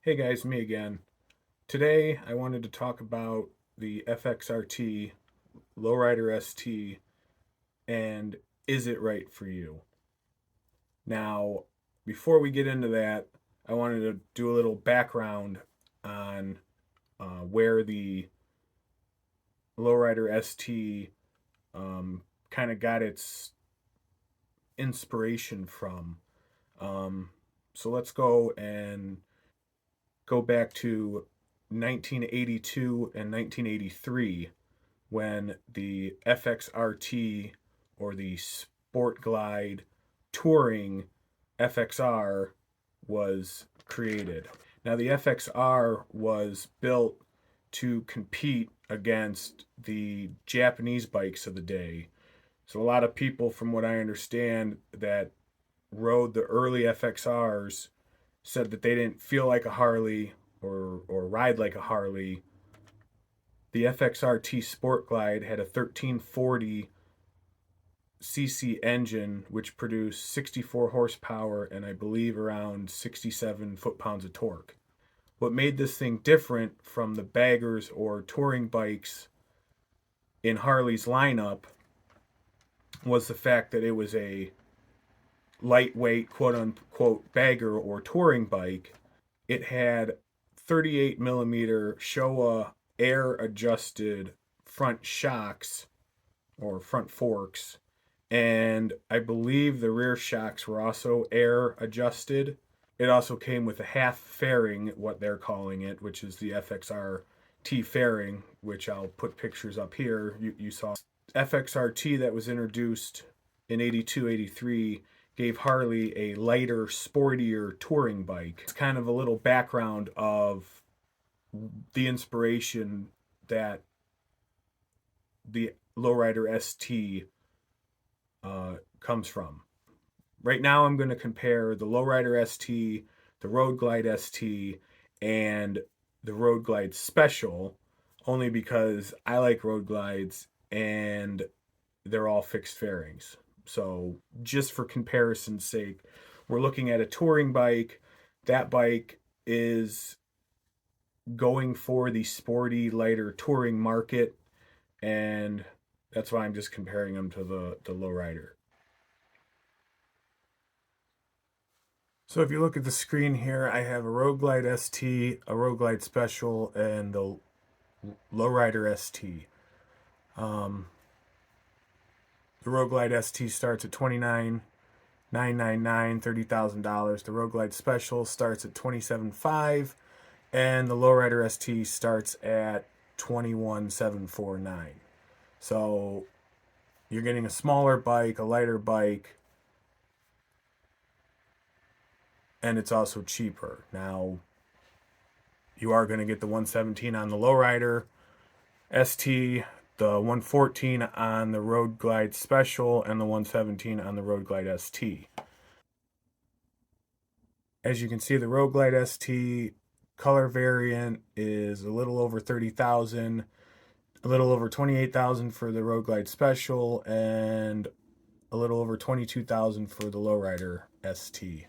Hey guys, me again. Today I wanted to talk about the FXRT Lowrider ST and is it right for you? Now, before we get into that, I wanted to do a little background on where the Lowrider ST kind of got its inspiration from. Um, so let's go back to 1982 and 1983 when the FXRT, or the Sport Glide Touring FXR, was created. Now, the FXR was built to compete against the Japanese bikes of the day. So, a lot of people, from what I understand, that rode the early FXRs said that they didn't feel like a Harley or ride like a Harley. The FXRT Sport Glide had a 1340 cc engine which produced 64 horsepower and I believe around 67 foot-pounds of torque. What made this thing different from the baggers or touring bikes in Harley's lineup was the fact that it was a lightweight, quote unquote, bagger or touring bike. It had 38 millimeter Showa air adjusted front shocks or front forks, and I believe the rear shocks were also air adjusted. It also came with a half fairing, what they're calling it, which is the FXRT fairing, which I'll put pictures up here. You saw FXRT that was introduced in 82, 83 gave Harley a lighter, sportier touring bike. It's kind of a little background of the inspiration that the Lowrider ST comes from. Right now, I'm going to compare the Lowrider ST, the Road Glide ST, and the Road Glide Special, only because I like Road Glides and they're all fixed fairings. So, just for comparison's sake, we're looking at a touring bike. That bike is going for the sporty, lighter touring market, and that's why I'm just comparing them to the lowrider. So if you look at the screen here, I have a Road Glide ST, a Road Glide Special, and the Lowrider ST. The Road Glide ST starts at $29,999, $30,000. The Road Glide Special starts at $27,500, and the Lowrider ST starts at $21,749. So you're getting a smaller bike, a lighter bike, and it's also cheaper. Now, you are going to get the 117 on the Lowrider ST, the 114 on the Road Glide Special, and the 117 on the Road Glide ST. As you can see, the Road Glide ST color variant is a little over 30,000, a little over 28,000 for the Road Glide Special, and a little over 22,000 for the Lowrider ST.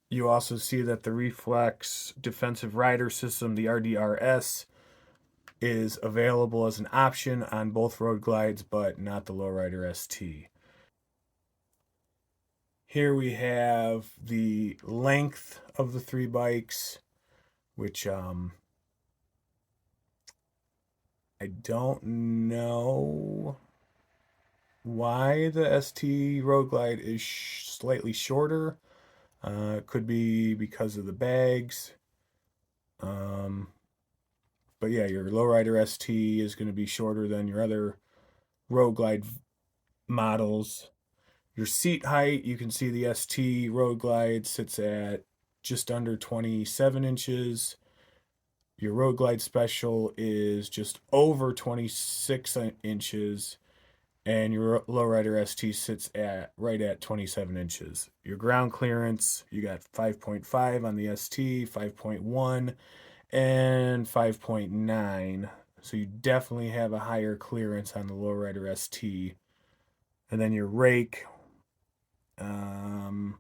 You also see that the Reflex Defensive Rider System, the RDRS, is available as an option on both Road Glides, but not the Lowrider ST. Here we have the length of the three bikes, which I don't know why the ST Road Glide is slightly shorter. It could be because of the bags. But yeah, your Lowrider ST is going to be shorter than your other Road Glide models. Your seat height, you can see the ST Road Glide sits at just under 27 inches. Your Road Glide Special is just over 26 inches. And your Lowrider ST sits at right at 27 inches. Your ground clearance, you got 5.5 on the ST, 5.1, and 5.9. So you definitely have a higher clearance on the Lowrider ST. And then your rake, the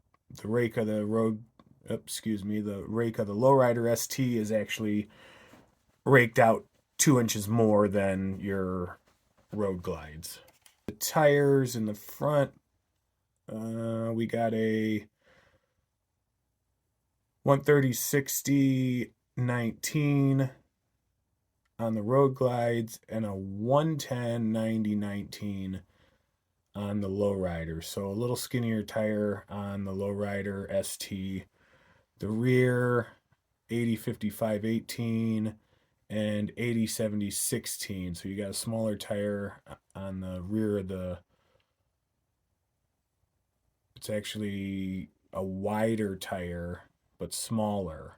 rake of the Road excuse me, the rake of the Lowrider ST is actually raked out 2 inches more than your road glides. The tires in the front, we got a 130/60/19 on the road glides and a 110/90/19 on the lowrider. So a little skinnier tire on the lowrider ST. The rear 80/55/18 and 80/70/16. So you got a smaller tire on the rear of the. It's actually a wider tire, but smaller,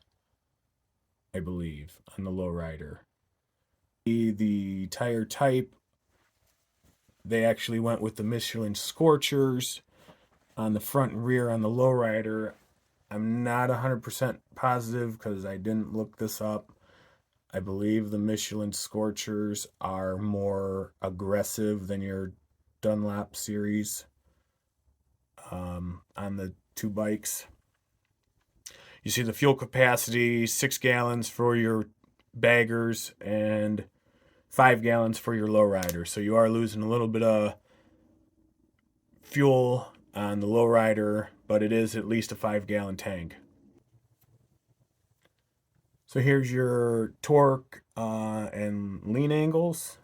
I believe, on the lowrider. The tire type, they actually went with the Michelin Scorchers on the front and rear on the lowrider. I'm not 100% positive because I didn't look this up. I believe the Michelin Scorchers are more aggressive than your Dunlop series on the two bikes. You see the fuel capacity, 6 gallons for your baggers and 5 gallons for your lowrider. So you are losing a little bit of fuel on the lowrider, but it is at least a 5-gallon tank. So here's your torque and lean angles.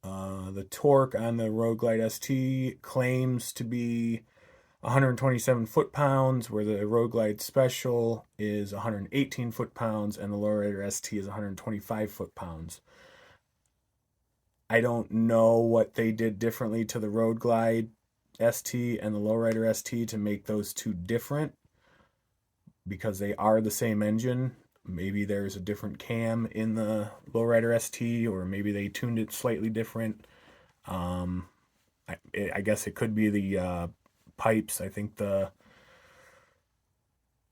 The torque on the Road Glide ST claims to be 127 foot-pounds, where the Road Glide Special is 118 foot-pounds, and the Lowrider ST is 125 foot-pounds. I don't know what they did differently to the Road Glide ST and the Lowrider ST to make those two different, because they are the same engine. Maybe there's a different cam in the Lowrider ST, or maybe they tuned it slightly different. I guess it could be the pipes. I think the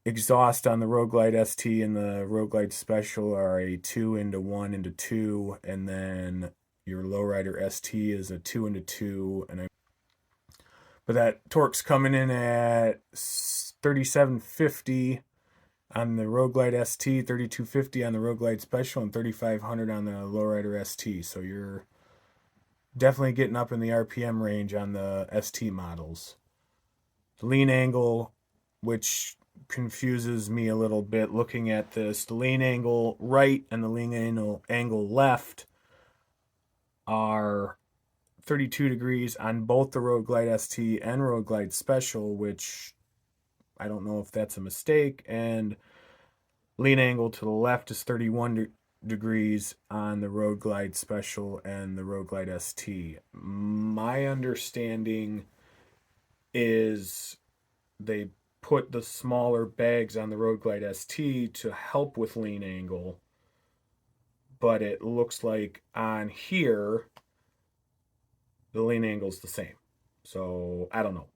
exhaust on the Road Glide ST and the Road Glide Special are a 2-into-1-into-2, and then your Lowrider ST is a 2-into-2. But that torque's coming in at 3750 on the Road Glide ST, 3250 on the Road Glide Special, and 3500 on the Lowrider ST. So you're definitely getting up in the RPM range on the ST models. The lean angle, which confuses me a little bit looking at this, the lean angle right and the lean angle left are 32 degrees on both the Road Glide ST and Road Glide Special, which I don't know if that's a mistake. And lean angle to the left is 31 degrees on the Road Glide Special and the Road Glide ST. My understanding is they put the smaller bags on the Road Glide ST to help with lean angle, but it looks like on here the lean angle is the same. So I don't know.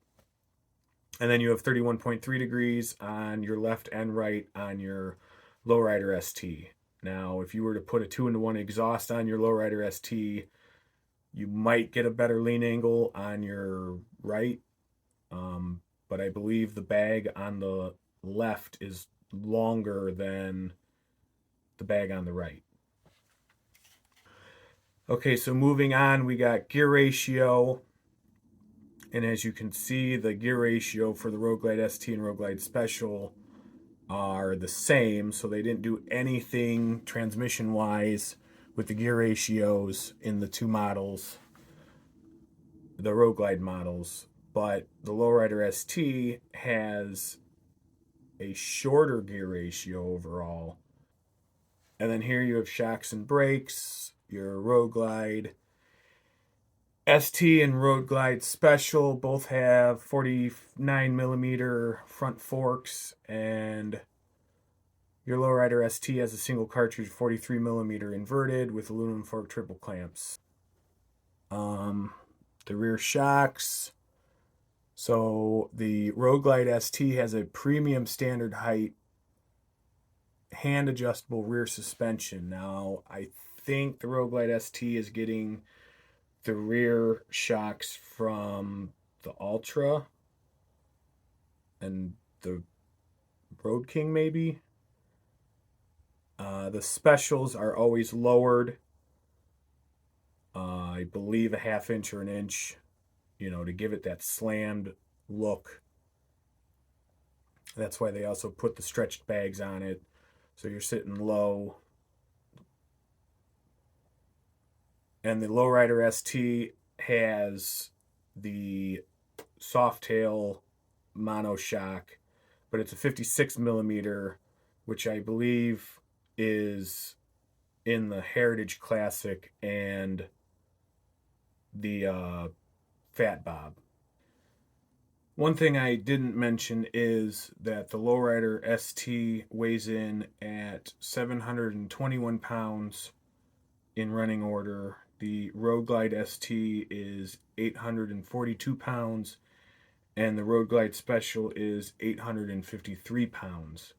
And then you have 31.3 degrees on your left and right on your Lowrider ST. Now, if you were to put a 2-into-1 exhaust on your Lowrider ST, you might get a better lean angle on your right. But I believe the bag on the left is longer than the bag on the right. Okay, so moving on, we got gear ratio. And as you can see, the gear ratio for the Road Glide ST and Road Glide Special are the same. So they didn't do anything transmission-wise with the gear ratios in the two models, the Road Glide models. But the Lowrider ST has a shorter gear ratio overall. And then here you have shocks and brakes. Your Road Glide ST and Road Glide Special both have 49mm front forks, and your Lowrider ST has a single cartridge 43mm inverted with aluminum fork triple clamps. The rear shocks. So the Road Glide ST has a premium standard height hand adjustable rear suspension. Now I think the Road Glide ST is getting the rear shocks from the Ultra, and the Road King maybe. The specials are always lowered, I believe a half inch or an inch, to give it that slammed look. That's why they also put the stretched bags on it, so you're sitting low. And the Lowrider ST has the Softail monoshock, but it's a 56 millimeter, which I believe is in the Heritage Classic and the Fat Bob. One thing I didn't mention is that the Lowrider ST weighs in at 721 pounds in running order. The Road Glide ST is 842 pounds, and the Road Glide Special is 853 pounds.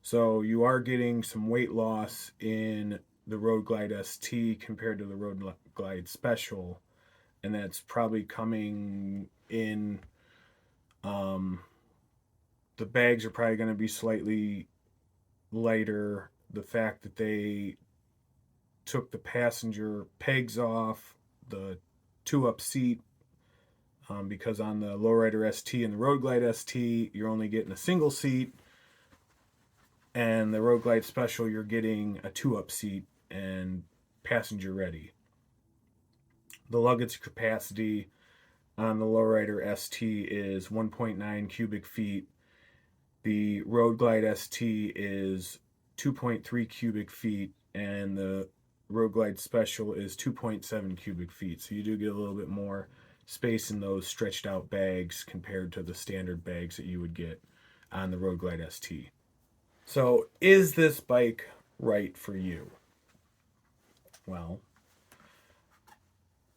So you are getting some weight loss in the Road Glide ST compared to the Road Glide Special, and that's probably coming in. The bags are probably going to be slightly lighter. The fact that they took the passenger pegs off the two-up seat, because on the Lowrider ST and the Road Glide ST, you're only getting a single seat, and the Road Glide Special, you're getting a two-up seat and passenger ready. The luggage capacity on the Lowrider ST is 1.9 cubic feet. The Road Glide ST is 2.3 cubic feet, and the Road Glide Special is 2.7 cubic feet. So you do get a little bit more space in those stretched out bags compared to the standard bags that you would get on the Road Glide ST. So is this bike right for you? Well,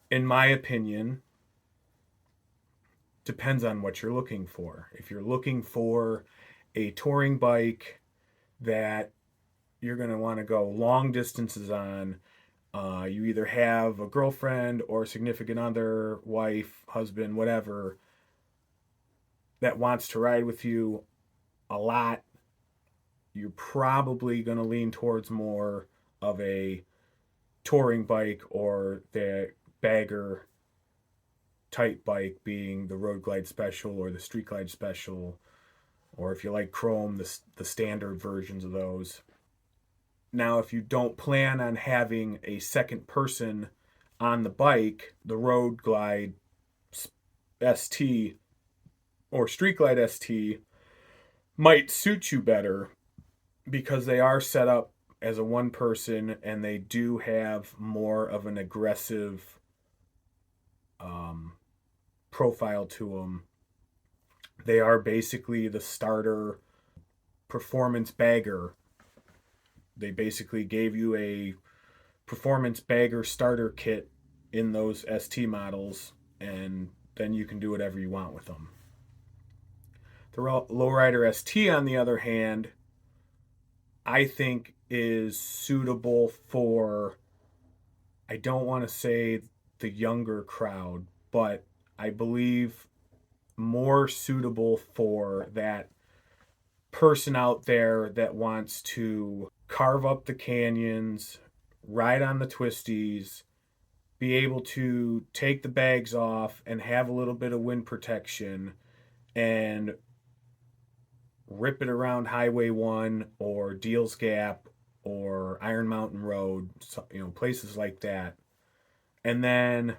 in my opinion, depends on what you're looking for. If you're looking for a touring bike that you're going to want to go long distances on, you either have a girlfriend or significant other, wife, husband, whatever, that wants to ride with you a lot, you're probably going to lean towards more of a touring bike or the bagger type bike, being the Road Glide Special or the Street Glide Special, or if you like chrome, the standard versions of those. Now, if you don't plan on having a second person on the bike, the Road Glide ST or Street Glide ST might suit you better, because they are set up as a one person and they do have more of an aggressive profile to them. They are basically the starter performance bagger. They basically gave you a performance bagger starter kit in those ST models, and then you can do whatever you want with them. The Lowrider ST, on the other hand, I think is suitable for, I don't want to say the younger crowd, but I believe more suitable for that person out there that wants to carve up the canyons, ride on the twisties, be able to take the bags off and have a little bit of wind protection and rip it around Highway 1 or Deals Gap or Iron Mountain Road, places like that. And then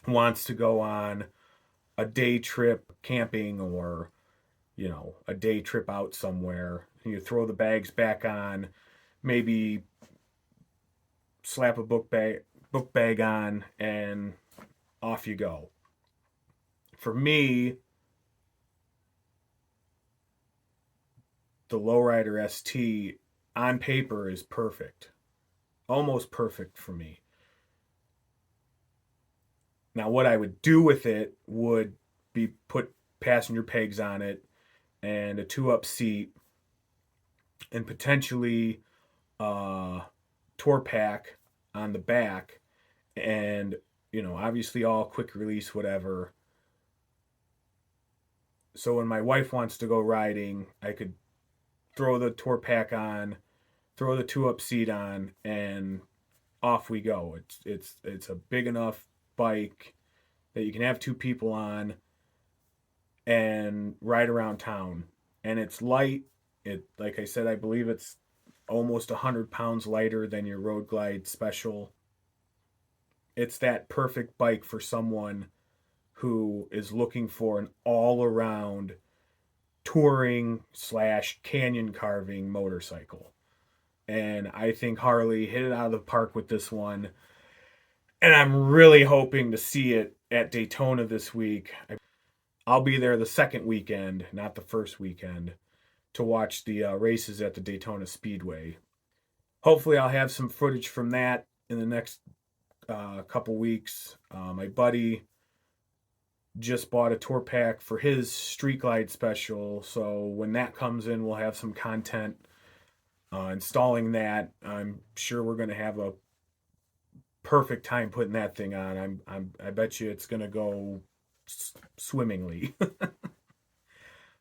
wants to go on a day trip camping or, a day trip out somewhere. You throw the bags back on, maybe slap a book bag on, and off you go. For me, the Lowrider ST on paper is perfect. Almost perfect for me. Now, what I would do with it would be put passenger pegs on it and a two-up seat and potentially a tour pack on the back, and obviously all quick release, whatever. So when my wife wants to go riding, I could throw the tour pack on, throw the 2-up seat on, and off we go. It's a big enough bike that you can have 2 people on and ride around town. And it's light. It, like I said, I believe it's almost 100 pounds lighter than your Road Glide Special. It's that perfect bike for someone who is looking for an all-around touring / canyon carving motorcycle. And I think Harley hit it out of the park with this one. And I'm really hoping to see it at Daytona this week. I'll be there the second weekend, not the first weekend, to watch the races at the Daytona Speedway. Hopefully, I'll have some footage from that in the next couple weeks. My buddy just bought a tour pack for his Street Glide Special, so when that comes in, we'll have some content installing that. I'm sure we're going to have a perfect time putting that thing on. I bet you it's going to go swimmingly.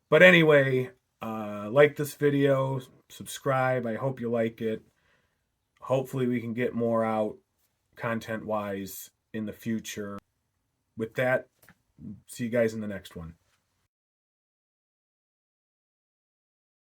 But anyway, like this video, subscribe. I hope you like it. Hopefully we can get more out content-wise in the future. With that, see you guys in the next one.